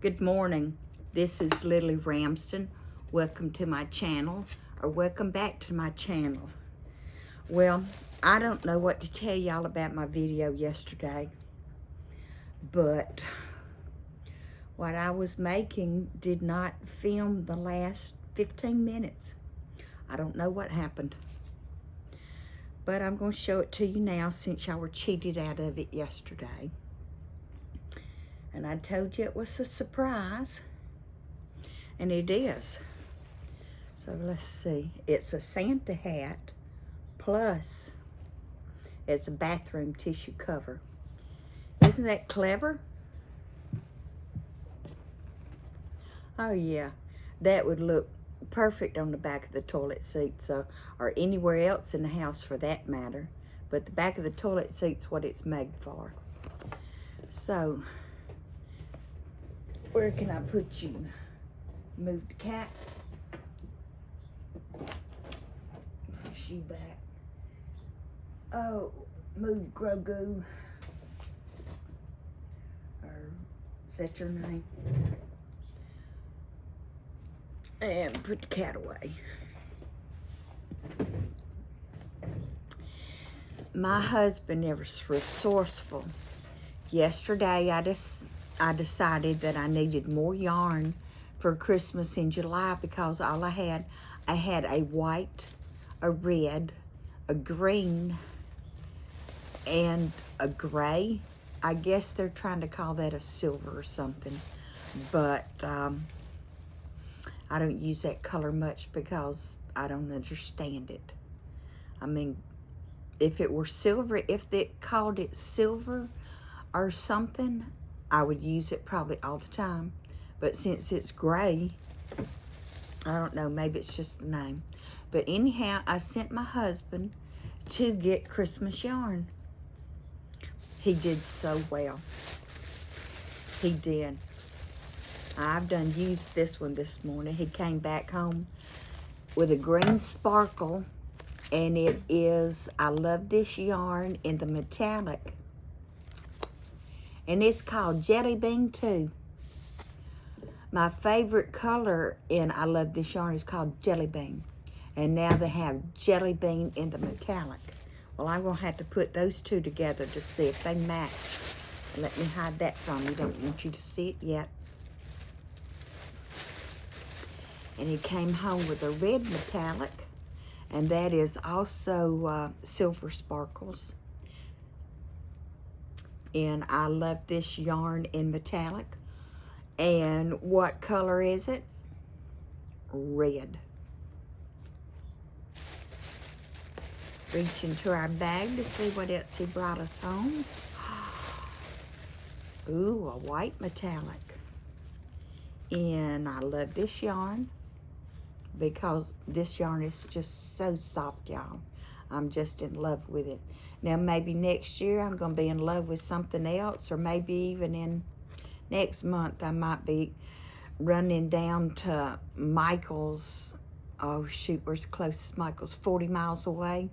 Good morning. This is Lily Ramsden. Welcome to my channel, or welcome back to my channel. Well, I don't know what to tell y'all about my video yesterday, but what I was making did not film the last 15 minutes. I don't know what happened, but I'm going to show it to you now since y'all were cheated out of it yesterday. And I told you it was a surprise, and it is. So let's see. It's a Santa hat, plus it's a bathroom tissue cover. Isn't that clever? Oh yeah, that would look perfect on the back of the toilet seat, so, or anywhere else in the house for that matter. But the back of the toilet seat's what it's made for. So, where can I put you? Move the cat. Push you back. Oh, move Grogu. Or is that your name? And put the cat away. My husband is resourceful. Yesterday, I decided that I needed more yarn for Christmas in July because all I had a white, a red, a green, and a gray. I guess they're trying to call that a silver or something, but I don't use that color much because I don't understand it. I mean, if it were silver, if they called it silver or something, I would use it probably all the time. But since it's gray, I don't know, maybe it's just the name. But anyhow, I sent my husband to get Christmas yarn. He did so well. He did. I've done used this one this morning. He came back home with a green sparkle, and it is, I love this yarn in the metallic. And it's called Jelly Bean too. My favorite color in I love this yarn is called Jelly Bean. And now they have Jelly Bean in the metallic. Well, I'm going to have to put those two together to see if they match. Let me hide that from you. Don't want you to see it yet. And he came home with a red metallic. And that is also silver sparkles. And I love this yarn in metallic. And what color is it? Red. Reach into our bag to see what else he brought us home. Ooh, a white metallic. And I love this yarn because this yarn is just so soft, y'all. I'm just in love with it. Now, maybe next year I'm going to be in love with something else, or maybe even in next month I might be running down to Michael's. Oh, shoot, where's the closest Michael's? 40 miles away.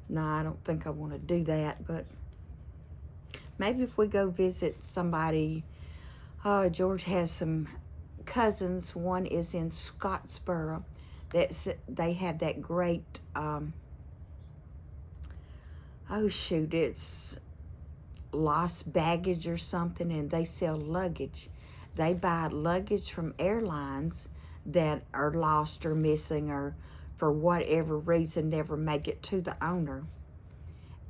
No, I don't think I want to do that, but maybe if we go visit somebody. Oh, George has some cousins. One is in Scottsboro. They have that great, oh shoot, it's lost baggage or something, and they sell luggage. They buy luggage from airlines that are lost or missing, or for whatever reason never make it to the owner.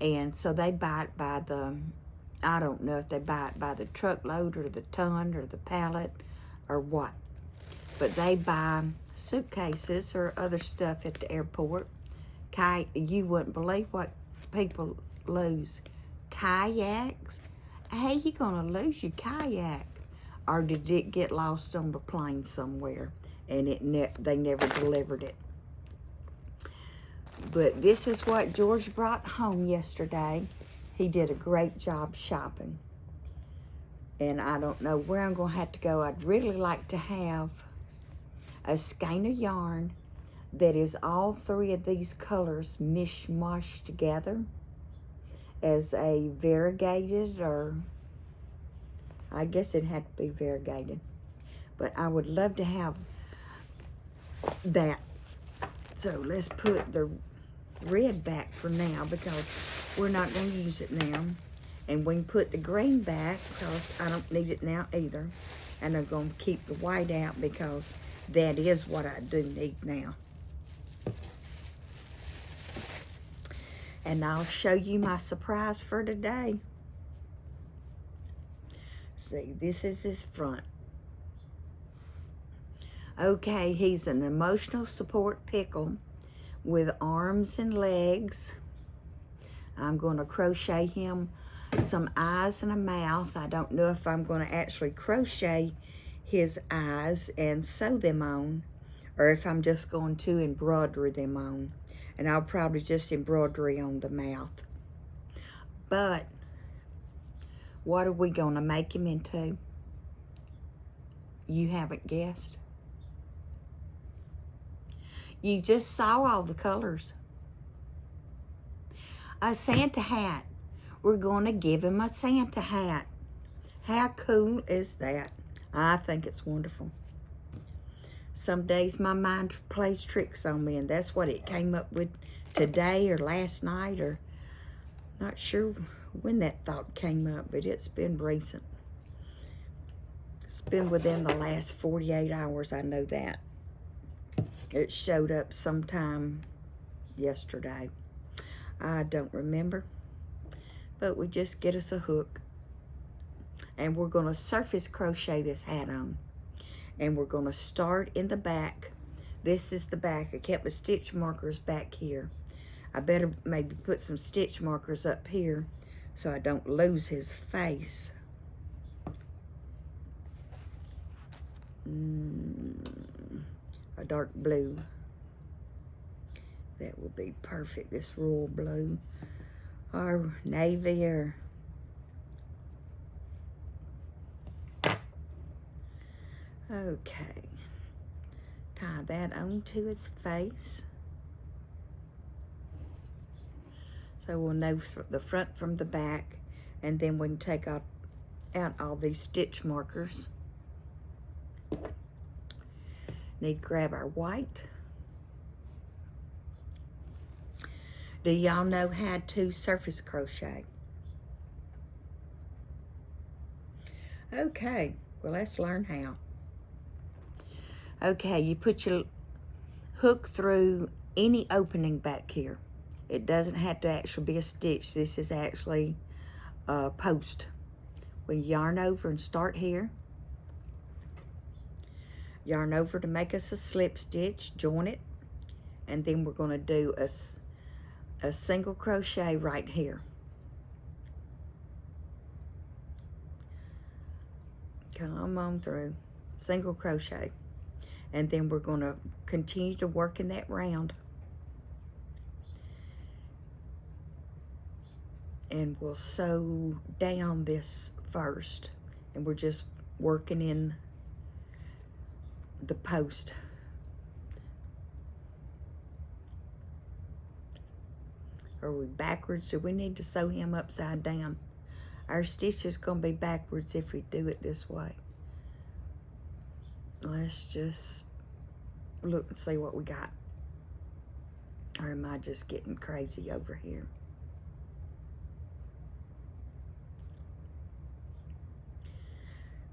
And so they buy it by the, I don't know if they buy it by the truckload or the ton or the pallet or what. But they buy suitcases or other stuff at the airport. You wouldn't believe what people lose. Kayaks. How you gonna lose your kayak? Or did it get lost on the plane somewhere and they never delivered it? But this is what George brought home yesterday. He did a great job shopping. And I don't know where I'm gonna have to go. I'd really like to have a skein of yarn that is all three of these colors mishmashed together as a variegated, or I guess it had to be variegated. But I would love to have that. So let's put the red back for now because we're not going to use it now. And we can put the green back because I don't need it now either. And I'm going to keep the white out because that is what I do need now. And I'll show you my surprise for today. See, this is his front. Okay, he's an emotional support pickle with arms and legs. I'm going to crochet him some eyes and a mouth. I don't know if I'm going to actually crochet his eyes and sew them on, or if I'm just going to embroider them on. And I'll probably just embroidery on the mouth. But what are we going to make him into? You haven't guessed? You just saw all the colors. A Santa hat. We're going to give him a Santa hat. How cool is that? I think it's wonderful. Some days my mind plays tricks on me, and that's what it came up with today or last night, or not sure when that thought came up, but it's been recent. It's been within the last 48 hours, I know that. It showed up sometime yesterday. I don't remember, but we just get us a hook, and we're going to surface crochet this hat on, and we're going to start in the back. This is the back. I kept my stitch markers back here. I better maybe put some stitch markers up here so I don't lose his face. A dark blue. That will be perfect, this royal blue. Or navy, or okay. Tie that onto his face. So we'll know the front from the back, and then we can take out all these stitch markers. Need to grab our white. Do y'all know how to surface crochet? Okay, well, let's learn how. Okay, you put your hook through any opening back here. It doesn't have to actually be a stitch. This is actually a post. We yarn over and start here. Yarn over to make us a slip stitch, join it, and then we're going to do a single crochet right here. Come on through, single crochet, and then we're going to continue to work in that round, and we'll sew down this first, and we're just working in the post. Are we backwards? Do we need to sew him upside down? Our stitch is going to be backwards if we do it this way. Let's just look and see what we got. Or am I just getting crazy over here?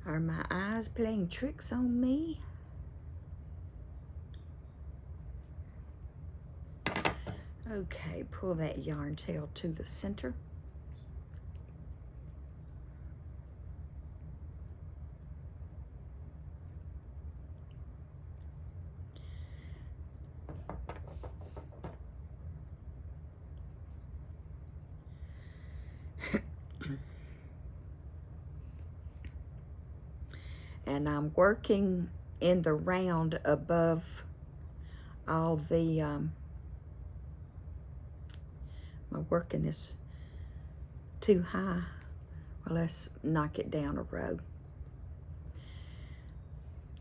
Are my eyes playing tricks on me? Okay, pull that yarn tail to the center. And I'm working in the round above all the my working is too high. Well, let's knock it down a row.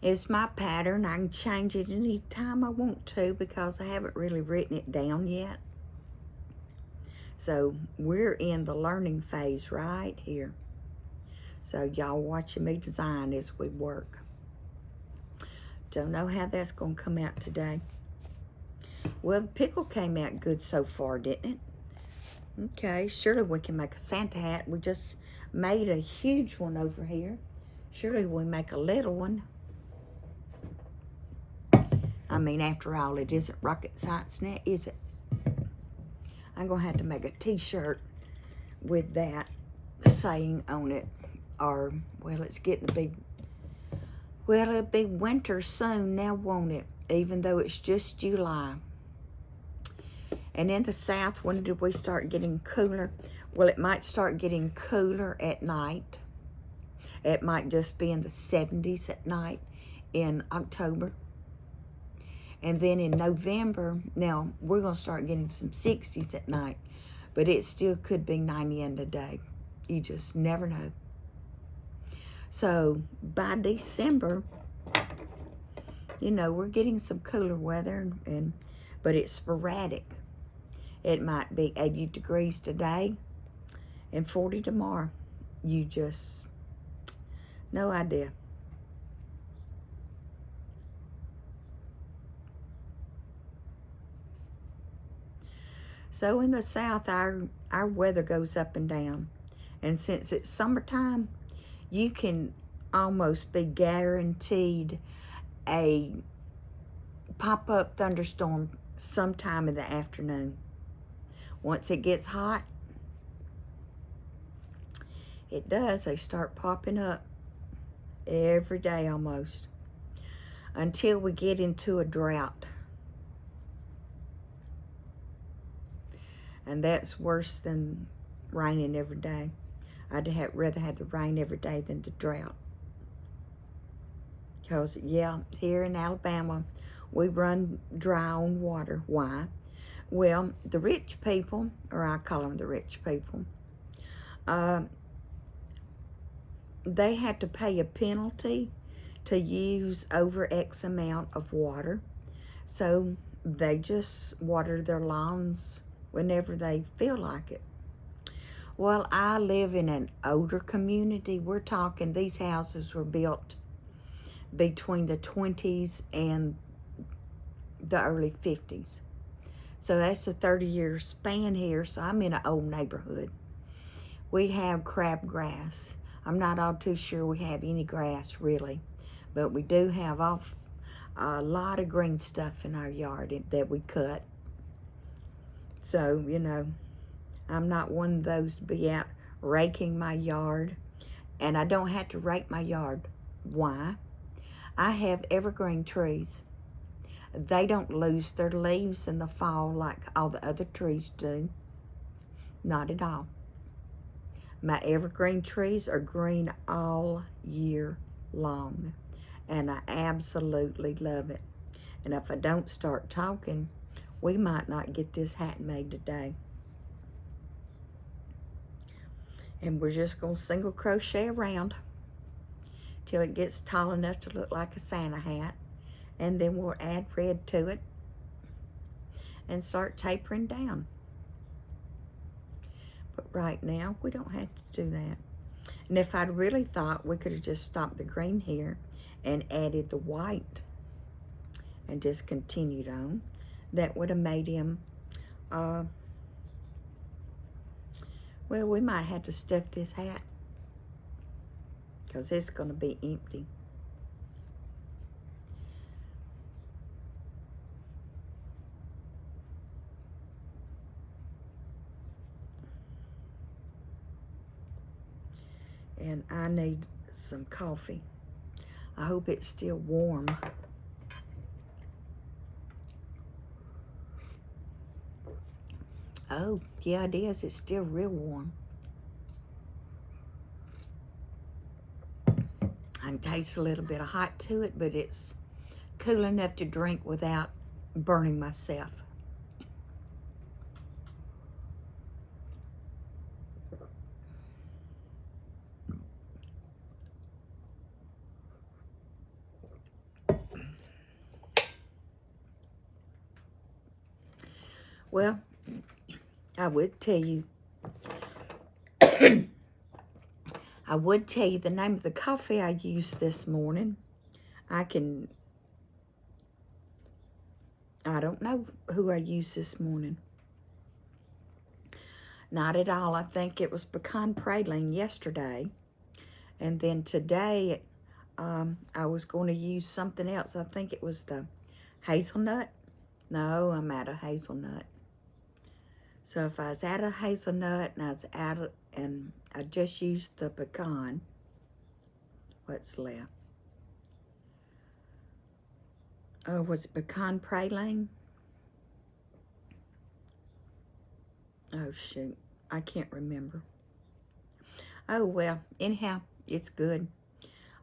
It's my pattern. I can change it any time I want to because I haven't really written it down yet. So we're in the learning phase right here. So y'all watching me design as we work. Don't know how that's going to come out today. Well, the pickle came out good so far, didn't it? Okay, surely we can make a Santa hat. We just made a huge one over here. Surely we make a little one. I mean, after all, it isn't rocket science now, is it? I'm going to have to make a t-shirt with that saying on it. Or, well, it's getting to be, well, it'll be winter soon now, won't it? Even though it's just July. And in the South, when did we start getting cooler? Well, it might start getting cooler at night. It might just be in the 70s at night in October. And then in November, now we're going to start getting some 60s at night. But it still could be 90 in the day. You just never know. So by December, you know, we're getting some cooler weather, but it's sporadic. It might be 80 degrees today and 40 tomorrow. You just, no idea. So in the South, our weather goes up and down. And since it's summertime, you can almost be guaranteed a pop-up thunderstorm sometime in the afternoon. Once it gets hot, it does. They start popping up every day almost until we get into a drought. And that's worse than raining every day. I'd rather have the rain every day than the drought. Because, yeah, here in Alabama, we run dry on water. Why? Well, the rich people, or I call them the rich people, they had to pay a penalty to use over X amount of water. So they just water their lawns whenever they feel like it. Well, I live in an older community. We're talking these houses were built between the 20s and the early 50s. So that's a 30-year span here, so I'm in an old neighborhood. We have crabgrass. I'm not all too sure we have any grass, really, but we do have a lot of green stuff in our yard that we cut. So, you know, I'm not one of those to be out raking my yard, and I don't have to rake my yard. Why? I have evergreen trees. They don't lose their leaves in the fall like all the other trees do. Not at all. My evergreen trees are green all year long, and I absolutely love it. And if I don't start talking, we might not get this hat made today. And we're just going to single crochet around till it gets tall enough to look like a Santa hat. And then we'll add red to it and start tapering down. But right now, we don't have to do that. And if I'd really thought, we could have just stopped the green here and added the white and just continued on. That would have made him, well, we might have to stuff this hat because it's going to be empty. And I need some coffee. I hope it's still warm. Oh, yeah, it is. It's still real warm. I can taste a little bit of hot to it, but it's cool enough to drink without burning myself. Well, I would tell you, I I would tell you the name of the coffee I used this morning. I don't know who I used this morning. Not at all. I think it was pecan praline yesterday. And then today, I was going to use something else. I think it was the hazelnut. No, I'm out of hazelnut. So if I was out of hazelnut and I just used the pecan, what's left? Oh, was it pecan praline? Oh, shoot. I can't remember. Oh, well, anyhow, it's good.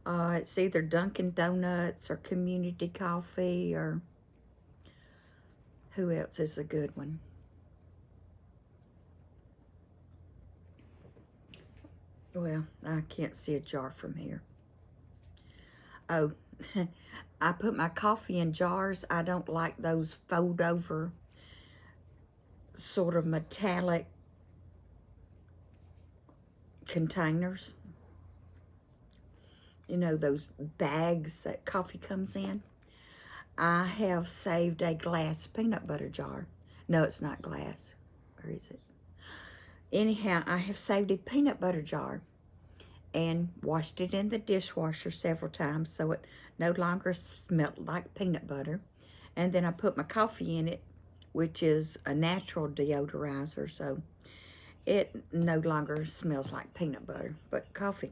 It's either Dunkin' Donuts or Community Coffee or who else is a good one? Well, I can't see a jar from here. Oh, I put my coffee in jars. I don't like those fold over sort of metallic containers. You know, those bags that coffee comes in. I have saved a glass peanut butter jar. No, it's not glass. Where is it? Anyhow, I have saved a peanut butter jar and washed it in the dishwasher several times so it no longer smelled like peanut butter. And then I put my coffee in it, which is a natural deodorizer, so it no longer smells like peanut butter, but coffee.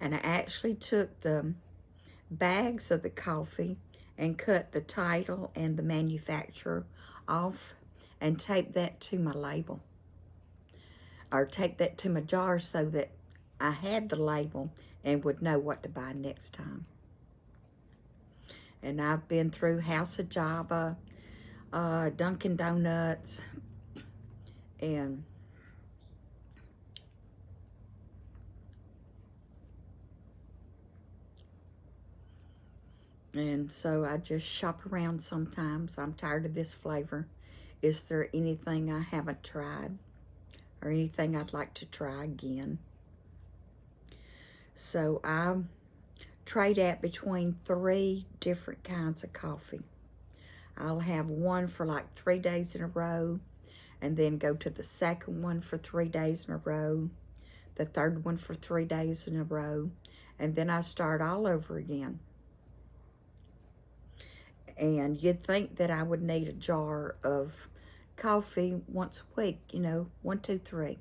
And I actually took the bags of the coffee and cut the title and the manufacturer off and taped that to my label. Or taped that to my jar so that I had the label and would know what to buy next time. And I've been through House of Java, Dunkin' Donuts, and so I just shop around sometimes. I'm tired of this flavor. Is there anything I haven't tried or anything I'd like to try again? So I trade at between 3 different kinds of coffee. I'll have one for like 3 days in a row, and then go to the second one for 3 days in a row, the third one for 3 days in a row, and then I start all over again. And you'd think that I would need a jar of coffee once a week, you know, 1, 2, 3.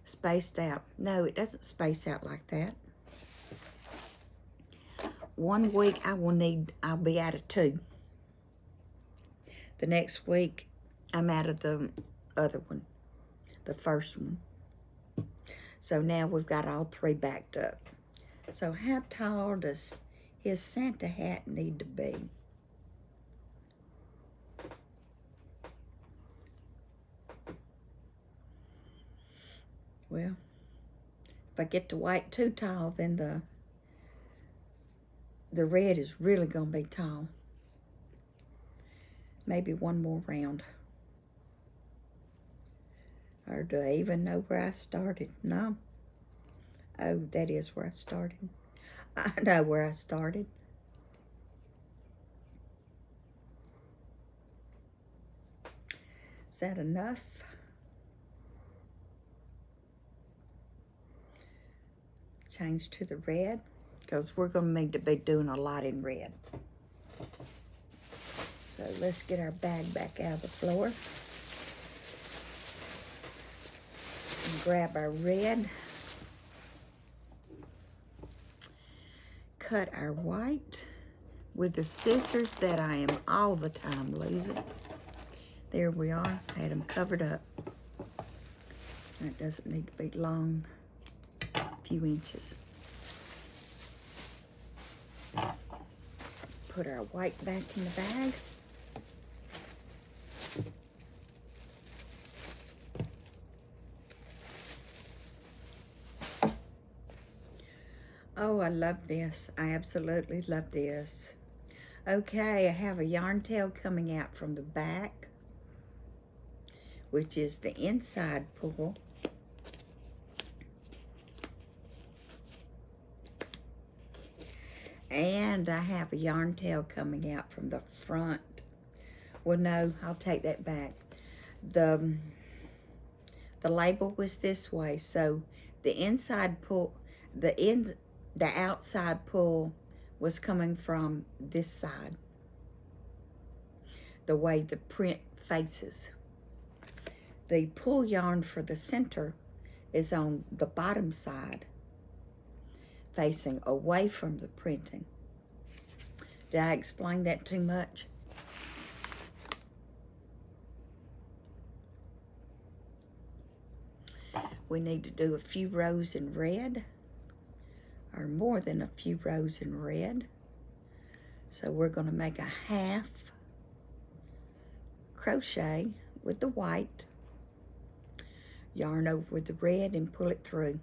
Spaced out. No, it doesn't space out like that. 1 week I'll be out of 2. The next week I'm out of the other one, the first one. So now we've got all 3 backed up. So how tall does his Santa hat need to be? Well, if I get the white too tall, then the red is really going to be tall. Maybe one more round. Or do I even know where I started? No. Oh, that is where I started. I know where I started. Is that enough? Change to the red, because we're going to need to be doing a lot in red. So let's get our bag back out of the floor and grab our red. Cut our white with the scissors that I am all the time losing. There we are. I had them covered up. It doesn't need to be long. Few inches. Put our white back in the bag. Oh, I love this. I absolutely love this. Okay, I have a yarn tail coming out from the back, which is the inside pull. And I have a yarn tail coming out from the front. Well, no, I'll take that back. The label was this way, so the inside pull, the outside pull was coming from this side, the way the print faces. The pull yarn for the center is on the bottom side, facing away from the printing. Did I explain that too much? We need to do a few rows in red, or more than a few rows in red. So we're going to make a half crochet with the white, yarn over the red and pull it through.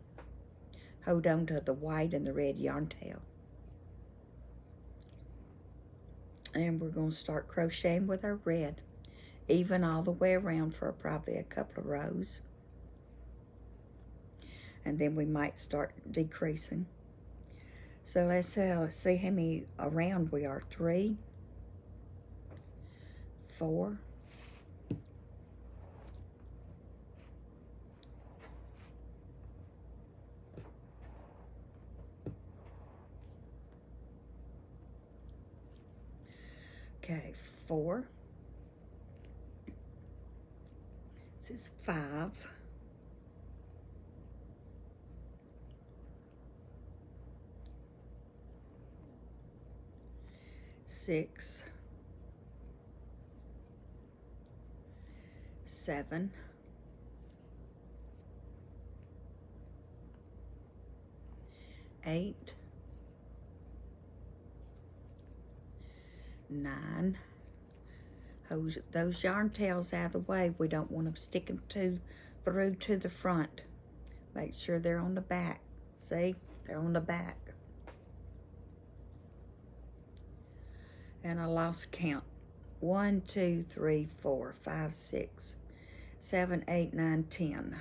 Hold on to the white and the red yarn tail. And we're going to start crocheting with our red, even all the way around for probably a couple of rows. And then we might start decreasing. So let's see how many around we are. 3, 4, 4. This is 5. 6, 7, 8, 9. Those yarn tails out of the way. We don't want them sticking through to the front. Make sure they're on the back. See? They're on the back. And I lost count. 1, 2, 3, 4, 5, 6, 7, 8, 9, 10,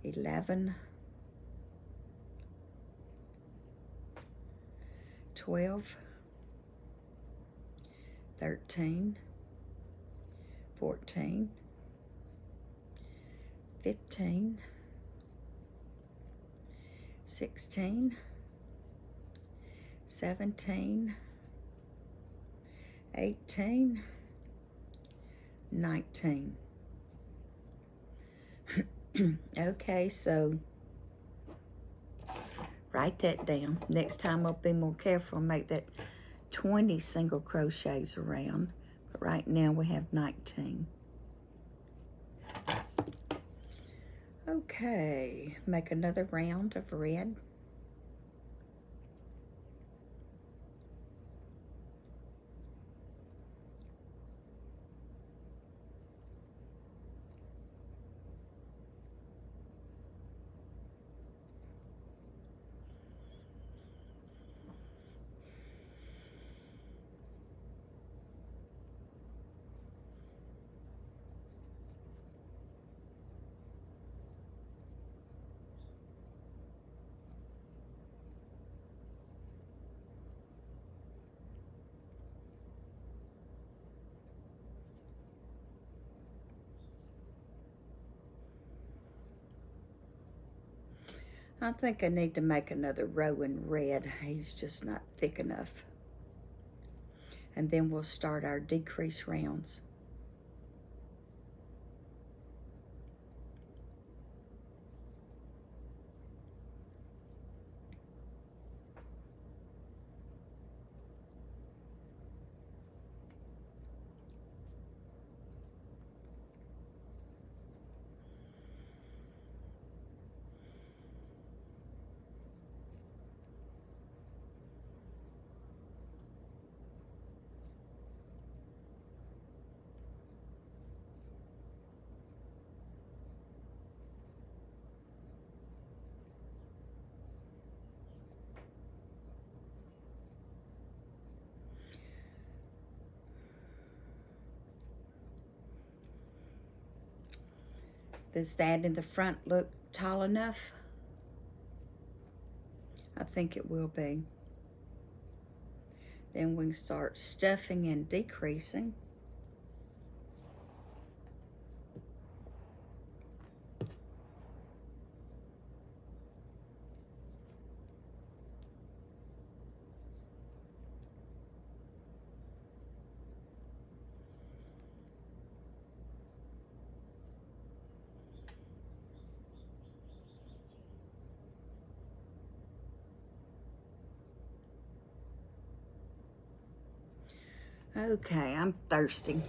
11, 12, 13, 14, 15, 16, 17, 18, 19. Okay, so write that down. Next time I'll be more careful and make that 20 single crochets around. But right now we have 19. Okay, make another round of red. I think I need to make another row in red. He's just not thick enough. And then we'll start our decrease rounds. Does that in the front look tall enough? I think it will be. Then we can start stuffing and decreasing. Okay, I'm thirsty.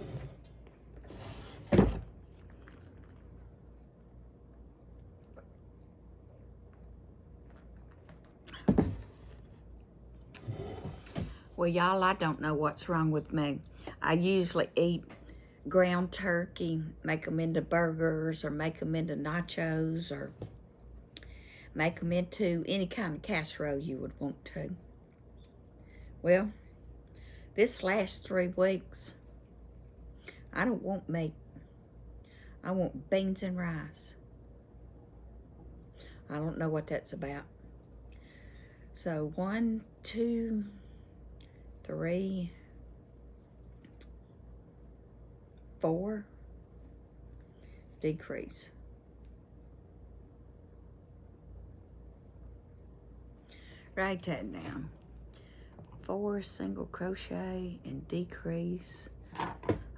Well, y'all, I don't know what's wrong with me. I usually eat ground turkey, make them into burgers, or make them into nachos, or make them into any kind of casserole you would want to. Well, this last 3 weeks, I don't want meat. I want beans and rice. I don't know what that's about. So 1, 2, 3, 4, decrease. Write that down. 4 single crochet and decrease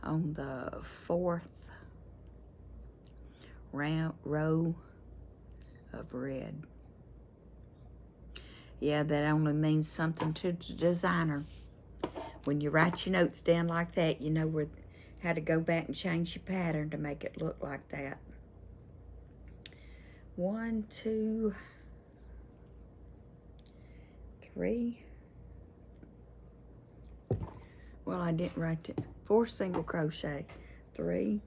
on the 4th row of red. Yeah, that only means something to the designer. When you write your notes down like that, you know how to go back and change your pattern to make it look like that. 1, 2, 3. Well, I didn't write it. 4 single crochet. 3.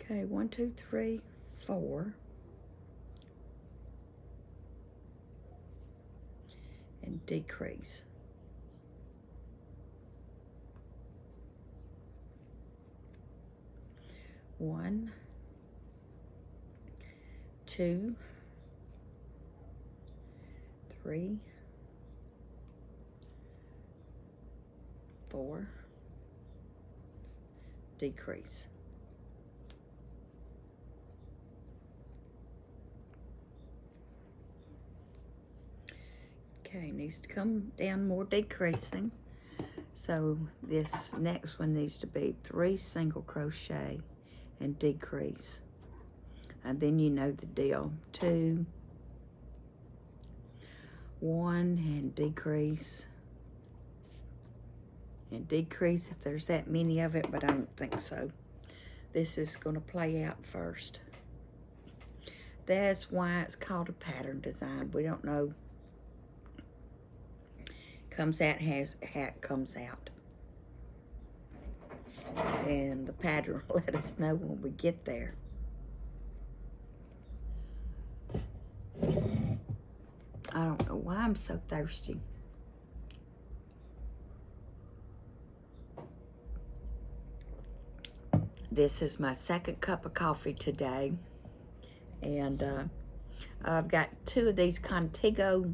Okay, 1, 2, 3, 4. And decrease. 1, 2, 3, 4, decrease. Okay, needs to come down more decreasing. So this next one needs to be 3 single crochet and decrease. And then you know the deal. 2, 1 and decrease. And decrease if there's that many of it, but I don't think so. This is going to play out first. That's why it's called a pattern design. We don't know. Comes out has how it comes out. And the pattern will let us know when we get there. I don't know why I'm so thirsty. This is my 2nd cup of coffee today. And I've got 2 of these Contigo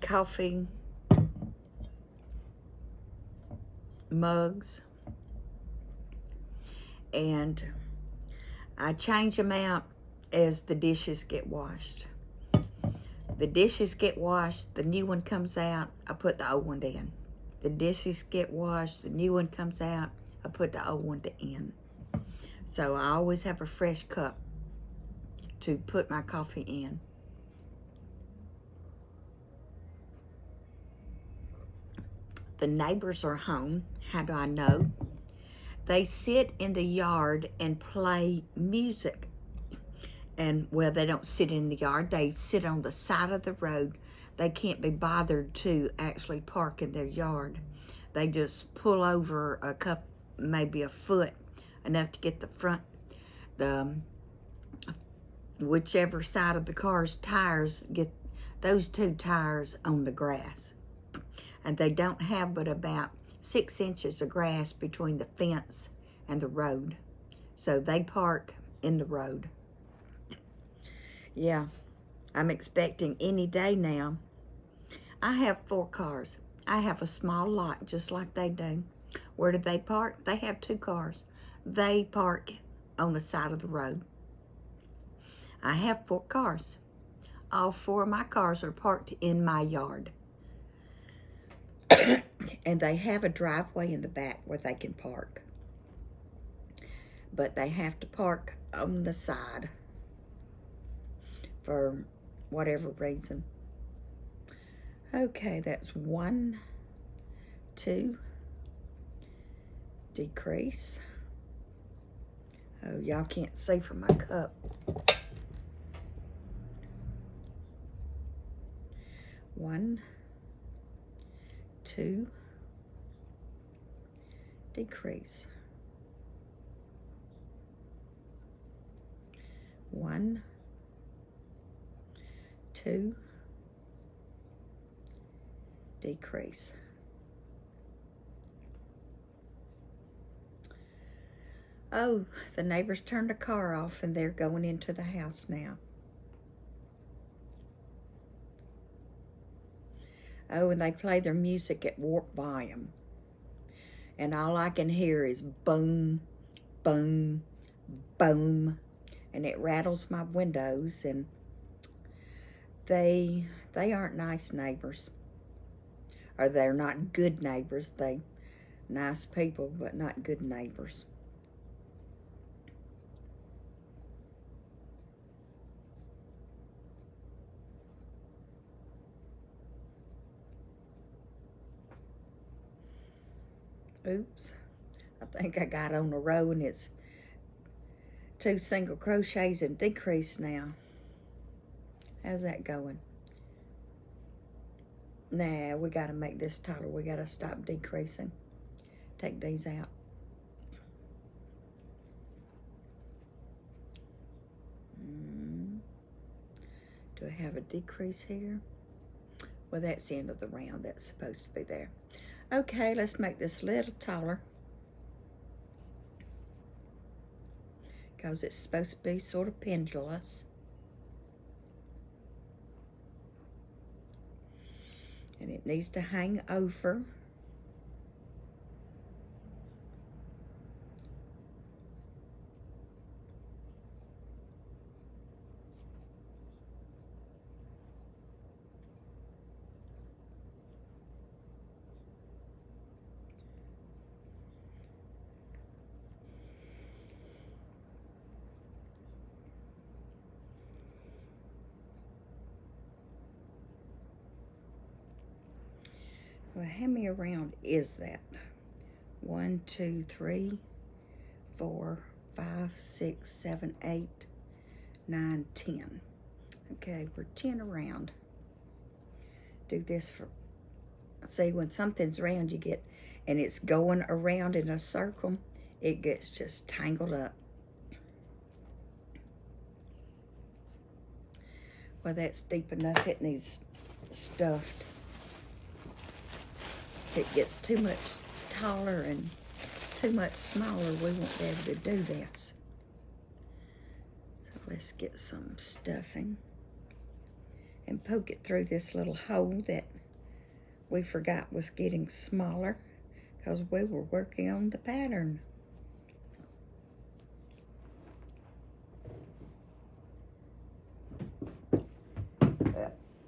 coffee mugs. And I change them out as the dishes get washed. The dishes get washed, the new one comes out, I put the old one in. The dishes get washed, the new one comes out, I put the old one in. So I always have a fresh cup to put my coffee in. The neighbors are home. How do I know? They sit in the yard and play music. And, well, they don't sit in the yard. They sit on the side of the road. They can't be bothered to actually park in their yard. They just pull over a cup, maybe a foot, enough to get whichever side of the car's tires, get those 2 tires on the grass. And they don't have but about 6 inches of grass between the fence and the road. So they park in the road. Yeah, I'm expecting any day now. I have 4 cars. I have a small lot just like they do. Where do they park? They have 2 cars. They park on the side of the road. I have 4 cars. All 4 of my cars are parked in my yard. And they have a driveway in the back where they can park. But they have to park on the side for whatever reason. Okay, that's 1, 2, decrease. Oh, y'all can't see from my cup. 1, 2, decrease. 1, 2, decrease. Oh, the neighbors turned the car off and they're going into the house now. Oh, and they play their music at warp volume. And all I can hear is boom, boom, boom. And it rattles my windows, and they aren't nice neighbors. Or they're not good neighbors. They nice people, but not good neighbors. Oops, I think I got on a row and it's 2 single crochets and decrease now. How's that going? Nah, we gotta make this taller. We gotta stop decreasing. Take these out. Do I have a decrease here? Well, that's the end of the round. That's supposed to be there. Okay, let's make this a little taller, because it's supposed to be sort of pendulous. And it needs to hang over. Well, how many around is that? 1, 2, 3, 4, 5, 6, 7, 8, 9, 10. Okay, we're 10 around. Do this for, see, when something's round, you get, and it's going around in a circle, it gets just tangled up. Well, that's deep enough. It needs stuffed. If it gets too much taller and too much smaller, we won't be able to do this. So let's get some stuffing and poke it through this little hole that we forgot was getting smaller because we were working on the pattern.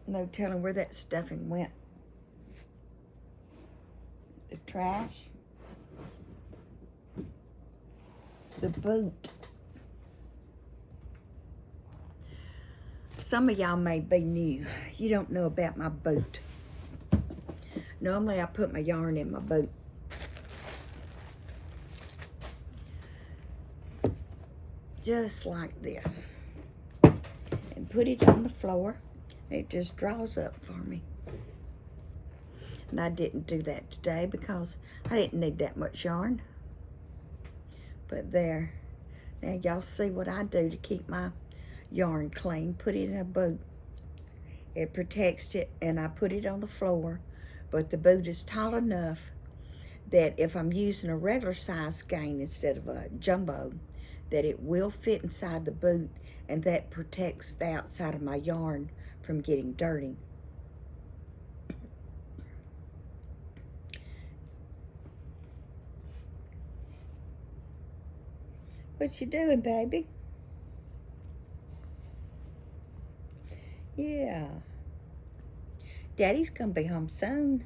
No telling where that stuffing went. The trash. The boot. Some of y'all may be new. You don't know about my boot. Normally I put my yarn in my boot. Just like this. And put it on the floor. It just draws up for me. And I didn't do that today because I didn't need that much yarn. But there. Now y'all see what I do to keep my yarn clean. Put it in a boot. It protects it, and I put it on the floor. But the boot is tall enough that if I'm using a regular size skein instead of a jumbo, that it will fit inside the boot and that protects the outside of my yarn from getting dirty. What you doing, baby? Yeah. Daddy's gonna be home soon.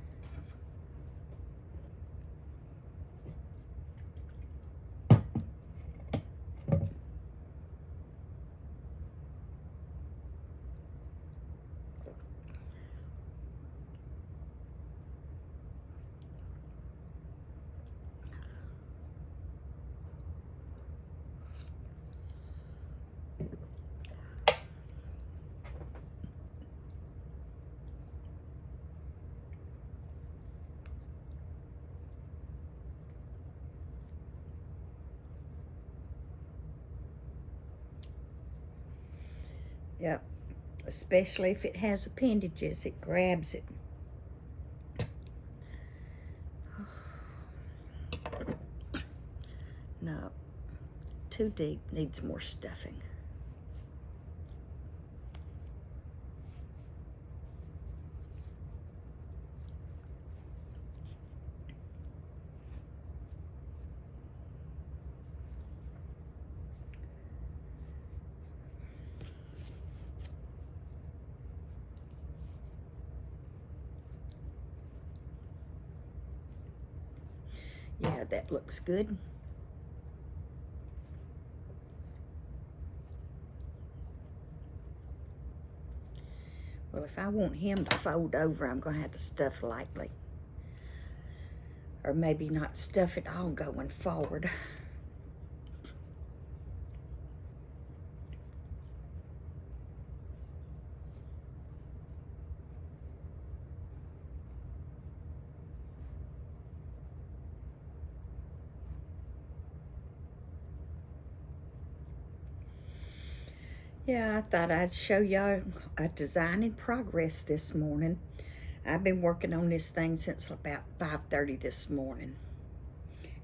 Yep. Especially if it has appendages, it grabs it. No, too deep, needs more stuffing. Yeah, that looks good. Well, if I want him to fold over, I'm going to have to stuff lightly. Or maybe not stuff it all going forward. Yeah, I thought I'd show y'all a design in progress this morning. I've been working on this thing since about 5:30 this morning.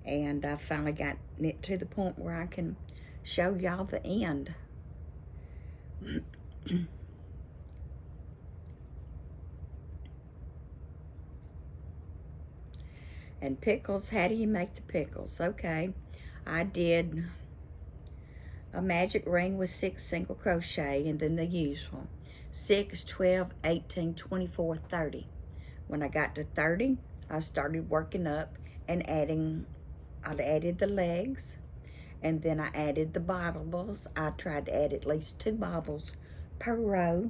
And I finally got it to the point where I can show y'all the end. And pickles, how do you make the pickles? Okay, I did a magic ring with 6 single crochet, and then the usual 6, 12, 18, 24, 30. When I got to 30, I started working up and I added the legs, and then I added the bobbles. I tried to add at least 2 bobbles per row,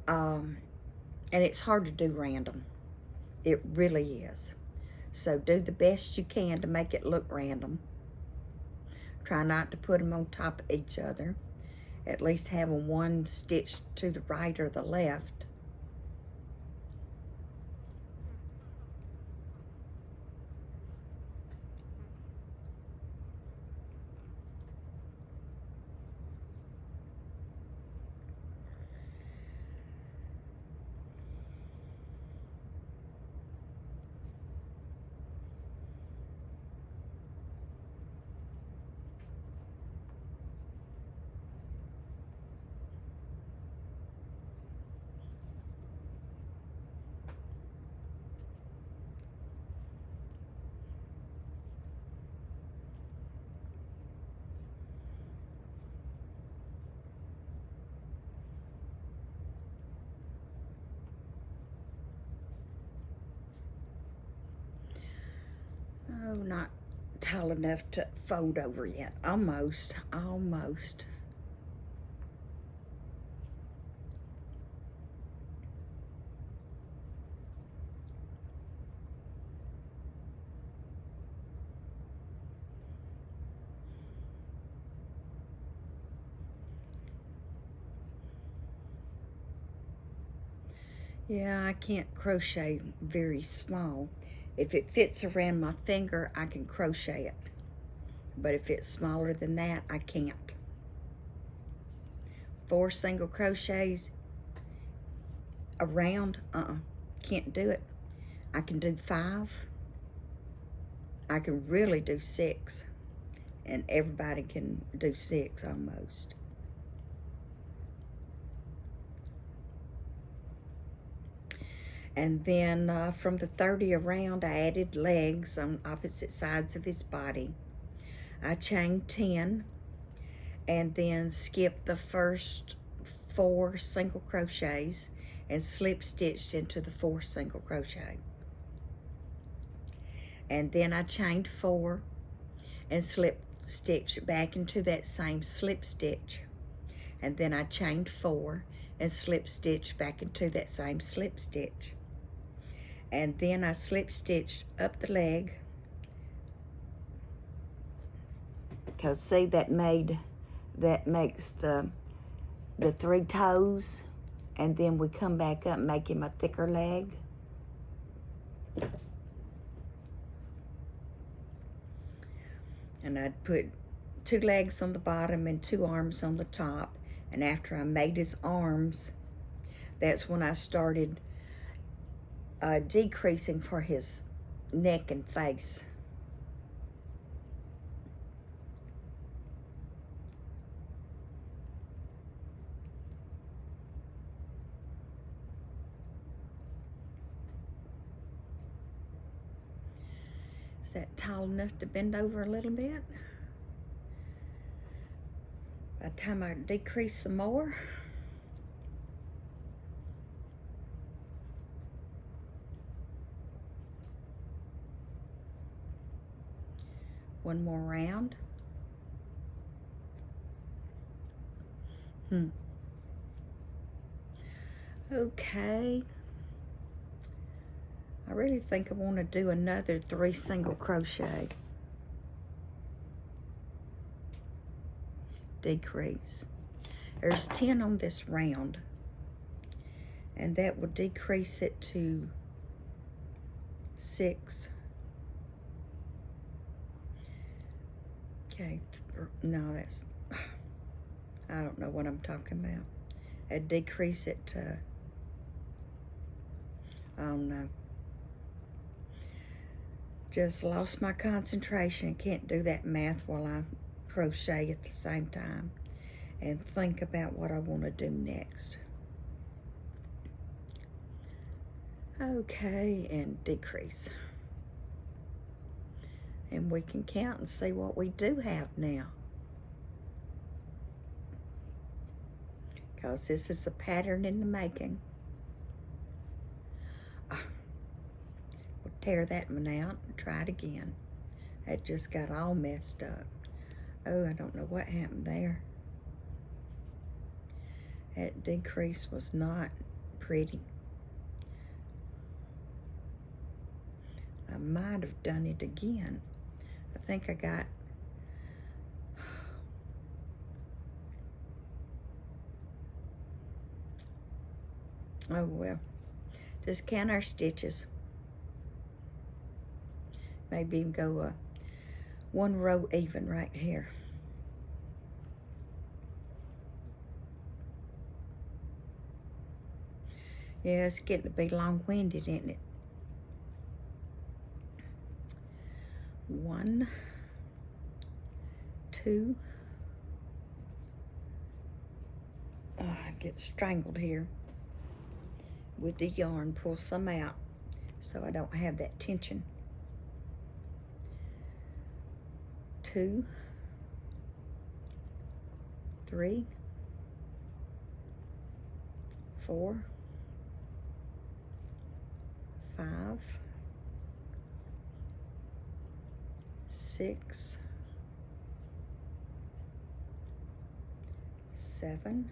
and it's hard to do random. It really is. So do the best you can to make it look random. Try not to put them on top of each other. At least have them one stitched to the right or the left. Oh, not tall enough to fold over yet. Almost, almost. Yeah, I can't crochet very small. If it fits around my finger, I can crochet it. But if it's smaller than that, I can't. 4 single crochets around, can't do it. I can do 5. I can really do 6. And everybody can do 6 almost. And then from the 30 around, I added legs on opposite sides of his body. I chained 10 and then skipped the first 4 single crochets and slip stitched into the 4 single crochet. And then I chained 4 and slip stitched back into that same slip stitch. And then I chained 4 and slip stitched back into that same slip stitch. And then I slip stitched up the leg, because see, that makes the 3 toes, and then we come back up, make him a thicker leg. And I'd put 2 legs on the bottom and 2 arms on the top. And after I made his arms, that's when I started decreasing for his neck and face. Is that tall enough to bend over a little bit? By the time I decrease some more, one more round. Okay. I really think I want to do another 3 single crochet. Decrease. There's 10 on this round, and that will decrease it to 6. Okay, no, that's, I don't know what I'm talking about. I'd decrease it to, oh no. Just lost my concentration. Can't do that math while I crochet at the same time and think about what I want to do next. Okay, and decrease. And we can count and see what we do have now. Because this is a pattern in the making. We'll tear that one out and try it again. It just got all messed up. Oh, I don't know what happened there. That decrease was not pretty. I might have done it again. I think I got, oh well, just count our stitches. Maybe even go 1 row even right here. Yeah, it's getting to be long-winded, isn't it? 1, 2. I get strangled here with the yarn. Pull some out so I don't have that tension. 2, 3, 4, 5, 6, 7.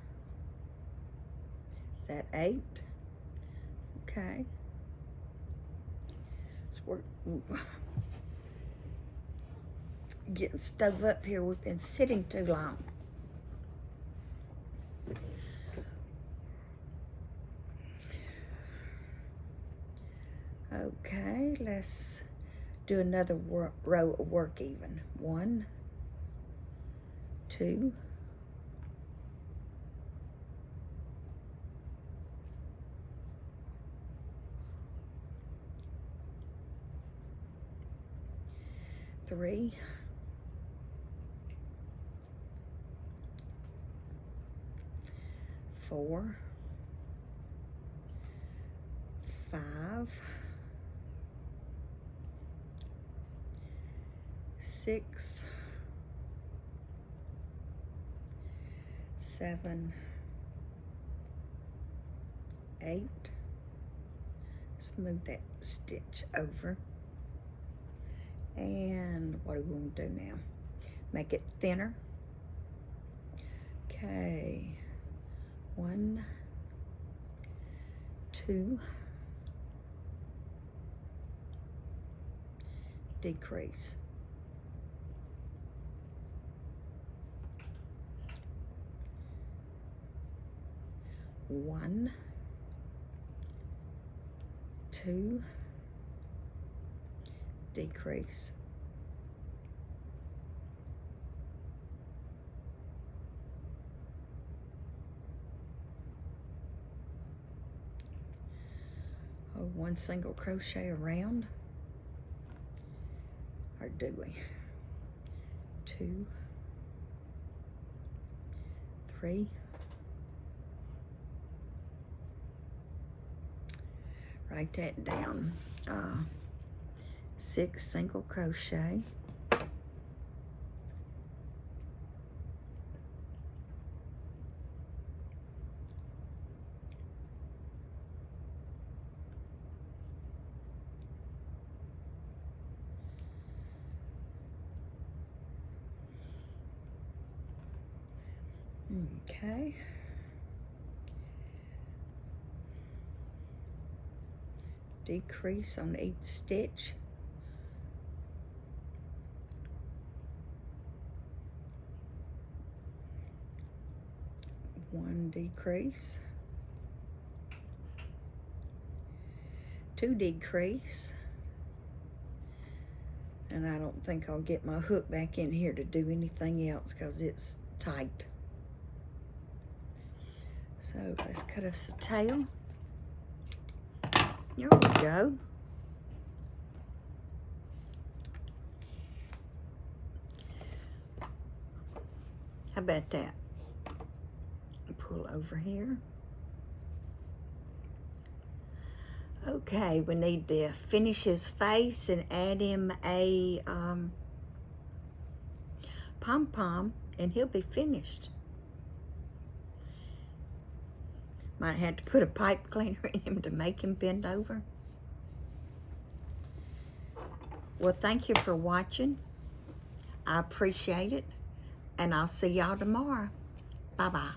Is that 8? Okay. So we're getting stove up here. We've been sitting too long. Okay, let's do another row of work even. 1, 2, 3, 4, 5, 6, 7, 8. Smooth that stitch over. And what do we want to do now? Make it thinner. Okay. 1, 2, decrease. 1, 2, decrease. 1 single crochet around, or do we? 2, 3, write that down. 6 single crochet, okay. Decrease on each stitch. One decrease. 2 decrease. And I don't think I'll get my hook back in here to do anything else because it's tight. So let's cut us a tail. There we go. How about that? Pull over here. Okay, we need to finish his face and add him a pom-pom, and he'll be finished. Might have to put a pipe cleaner in him to make him bend over. Well, thank you for watching. I appreciate it, and I'll see y'all tomorrow. Bye-bye.